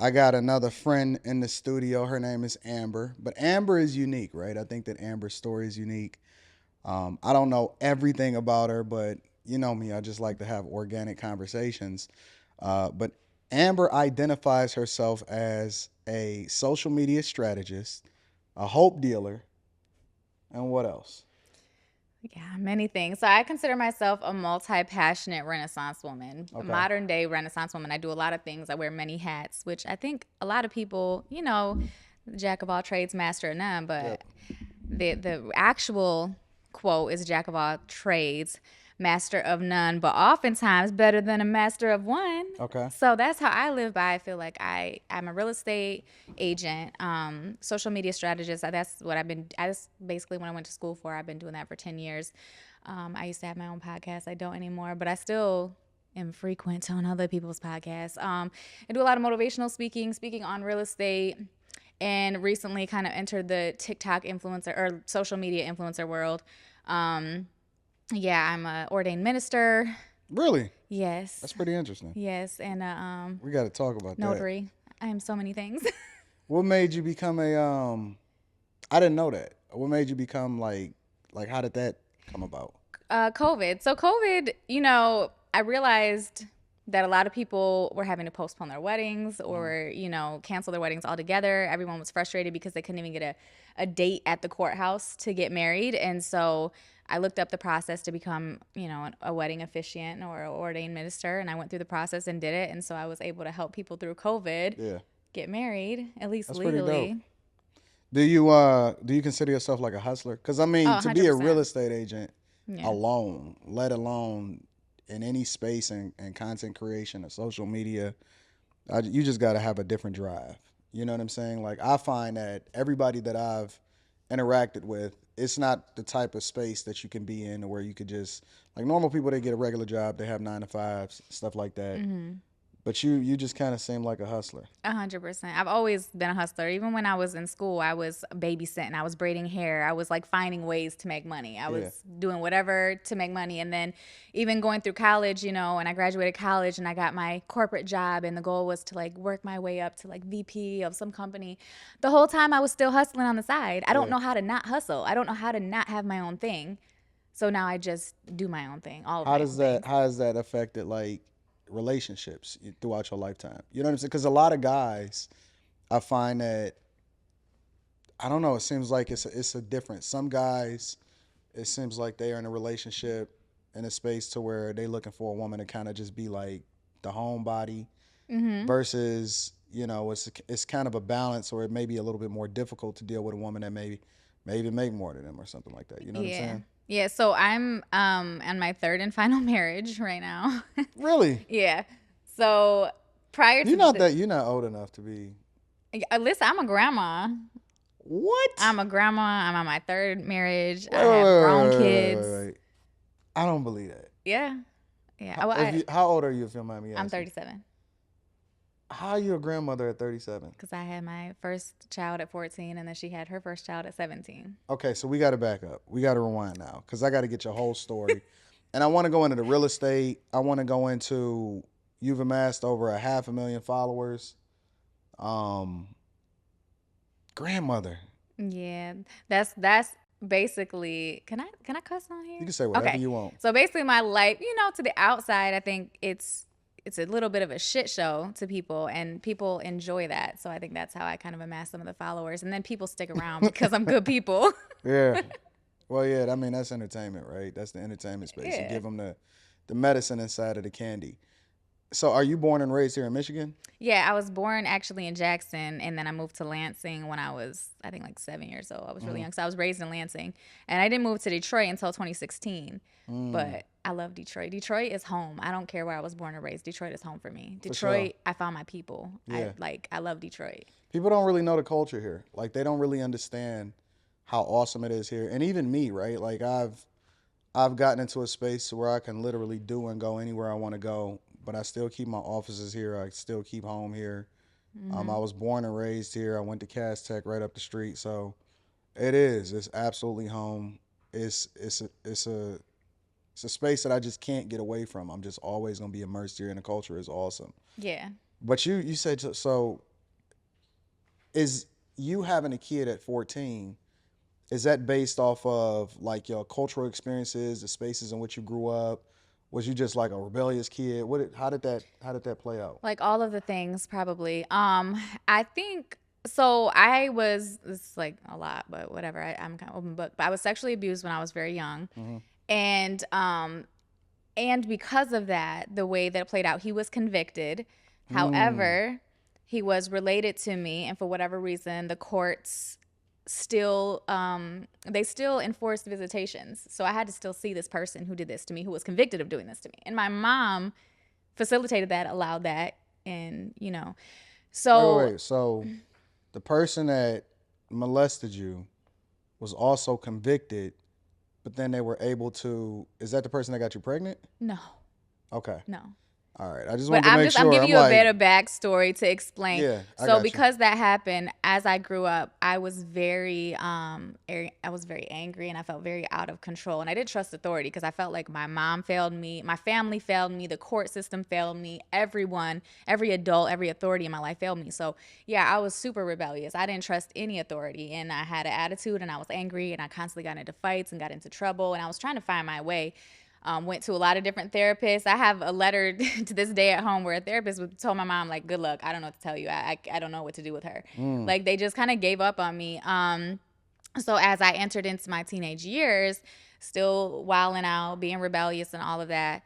I got another friend in the studio. Her name is Amber, but Amber is unique, right? I think that Amber's story is unique. I don't know everything about her, but you know me, I just like to have organic conversations. But Amber identifies herself as a social media strategist, a hope dealer, and what else? Yeah, many things. So I consider myself a multi-passionate Renaissance woman, a Okay. modern day Renaissance woman. I do a lot of things. I wear many hats, which I think a lot of people, jack of all trades, master of none. But Yep. the actual quote is jack of all trades, master of none, but oftentimes better than a master of one. Okay. So that's how I live by. I feel like I'm a real estate agent, social media strategist. That's what I've been. That's basically what I went to school for. I've been doing that for 10 years. I used to have my own podcast. I don't anymore, but I still am frequent on other people's podcasts. I do a lot of motivational speaking on real estate, and recently kind of entered the TikTok influencer or social media influencer world. Um, yeah, I'm a ordained minister. Really? Yes, That's pretty interesting. yes, and We got to talk about that. notary. I am so many things. What made you become a I didn't know that. What made you become like how did that come about? COVID. So COVID, I realized that a lot of people were having to postpone their weddings Mm. or, cancel their weddings altogether. Everyone was frustrated because they couldn't even get a date at the courthouse to get married. And so I looked up the process to become, a wedding officiant or an ordained minister. And I went through the process and did it. And so I was able to help people through COVID Yeah. get married, at least That's pretty dope. legally. Do you consider yourself like a hustler? Cuz I Oh, mean, to be a real 100%. estate agent Yeah. alone, let alone in any space and content creation or social media, you just got to have a different drive. You know what I'm saying? Like I find that everybody that I've interacted with, it's not the type of space that you can be in where you could just like normal people they get a regular job, they have 9 to 5s, stuff like that. But you just kind of seem like a hustler. 100%. I've always been a hustler. Even when I was in school, I was babysitting, I was braiding hair, I was like finding ways to make money. I Yeah. was doing whatever to make money. And then even going through college, and I graduated college and I got my corporate job, and the goal was to like work my way up to like VP of some company. The whole time I was still hustling on the side. I don't Yeah. know how to not hustle. I don't know how to not have my own thing. So now I just do my own thing, all of How my does own that things. how has that affected like relationships throughout your lifetime? You know what I'm saying? Because a lot of guys, I find that I don't know. It seems like it's a different. Some guys, it seems like they are in a relationship in a space to where they looking for a woman to kind of just be like the homebody versus it's kind of a balance, or it may be a little bit more difficult to deal with a woman that maybe make more than them or something like that. You know what I'm Yeah. saying? Yeah, so I'm on my third and final marriage right now. Really? Yeah. So prior to You're not old enough to be. listen, I'm a grandma. What? I'm a grandma. I'm on my third marriage. Wait, I wait, wait, have wait, grown wait, wait, kids. wait, wait. I don't believe that. Yeah. Yeah. How, Well, if you, how old are you, if you don't mind me I'm asking? 37 How are you a grandmother at 37? because I had my first child at 14 and then she had her first child at 17. Okay, so we got to back up. We got to rewind now because I got to get your whole story. And I want to go into the real estate. I want to go into you've amassed over a 500,000 followers. Um, grandmother. Yeah. That's basically, can I cuss on You here? can say whatever Okay. you want. So basically my life, to the outside, I think it's a little bit of a shit show to people and people enjoy that. So I think that's how I kind of amass some of the followers, and then people stick around because I'm good people. Yeah. Well, yeah. I mean, that's entertainment, right? That's the entertainment space. You Yeah. give them the medicine inside of the candy. So, are you born and raised here in Michigan? Yeah, I was born actually in Jackson, and then I moved to Lansing when I was, I think, like 7 years old. I was really Mm-hmm. young. So I was raised in Lansing, and I didn't move to Detroit until 2016. Mm, But I love Detroit. Detroit is home. I don't care where I was born or raised. Detroit is home for me. for sure. Detroit, I found my people. Yeah. I love Detroit. People don't really know the culture here. Like they don't really understand how awesome it is here. And even me, right? Like I've gotten into a space where I can literally do and go anywhere I want to go, but I still keep my offices here. I still keep home here. I was born and raised here. I went to Cass Tech right up the street. So it is. It's absolutely home. It's a space that I just can't get away from. I'm just always gonna be immersed here, and the culture is awesome. Yeah. But you said so. is you having a kid at 14, is that based off of like your cultural experiences, the spaces in which you grew up? Was you just like a rebellious kid? How did that play out? Like all of the things, probably. I think so. I was, it's like a lot, but whatever. I'm kind of open book. But I was sexually abused when I was very young, Hmm. and and because of that, the way that it played out, he was convicted. Mm. However, he was related to me, and for whatever reason, the courts still they still enforced visitations. So I had to still see this person who did this to me, who was convicted of doing this to me. And my mom facilitated that, allowed that, and Wait, wait, so wait. So the person that molested you was also convicted, but then they were able to. Is that the person that got you pregnant? no, Okay. no. All right. I just But wanted to make I'm sure. giving I'm you a like, better backstory to explain. yeah, I So got you. because that happened, as I grew up, I was I was very angry, and I felt very out of control, and I didn't trust authority because I felt like my mom failed me, my family failed me, the court system failed me, everyone, every adult, every authority in my life failed me. So yeah, I was super rebellious. I didn't trust any authority, and I had an attitude, and I was angry, and I constantly got into fights and got into trouble, and I was trying to find my way. Went to a lot of different therapists. I have a letter to this day at home where a therapist told my mom, like, good luck. I don't know what to tell you. I don't know what to do with her. Mm. Like, they just kind of gave up on me. So as I entered into my teenage years, still wilding out, being rebellious and all of that,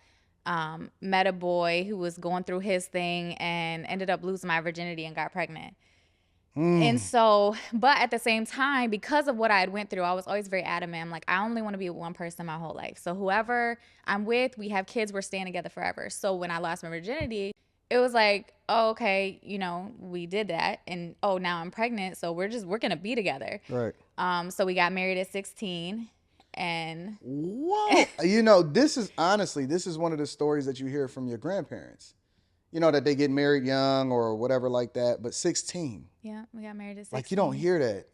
met a boy who was going through his thing and ended up losing my virginity and got pregnant. And Mm. so, but at the same time, because of what I had went through, I was always very adamant. I'm like, I only want to be with one person my whole life. So whoever I'm with, we have kids, we're staying together forever. So when I lost my virginity, it was like, oh, okay, we did that, and oh, now I'm pregnant, so we're gonna be together. Right. So we got married at 16, and Whoa. This is one of the stories that you hear from your grandparents. That they get married young or whatever like that, but 16. yeah, we got married at Like you don't 16. hear that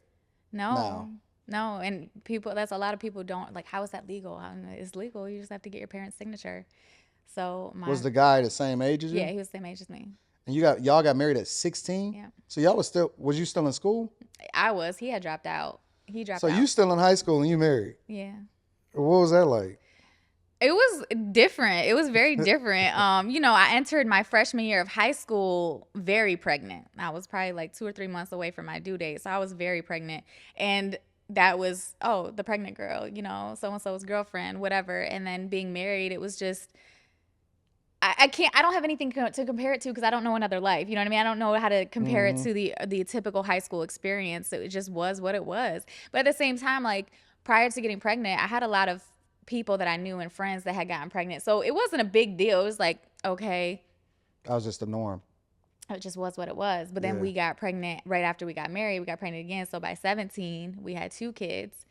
No, now. no, and that's a lot of people don't like. How is that legal? It's legal. You just have to get your parents' signature. So Was the guy the same age as yeah, you? he was the same age as me. And y'all got married at 16? Yeah, So was you still in school? I was. He had dropped out. He So dropped you out. still in high school and you married. Yeah. What was that like? It was different. It was very different. I entered my freshman year of high school very pregnant. I was probably like 2 or 3 months away from my due date. So I was very pregnant. And that was, oh, the pregnant girl, so and so's girlfriend, whatever. And then being married, it was just, I can't, I don't have anything to compare it to because I don't know another life. You know what I mean? I don't know how to compare it Mm-hmm. to the typical high school experience. It just was what it was. But at the same time, like prior to getting pregnant, I had a lot of people that I knew and friends that had gotten pregnant. So it wasn't a big deal. It was like, okay, That was just the norm. it just was what it was. But then Yeah. we got pregnant right after we got married. We got pregnant again. So by 17, we had 2 kids.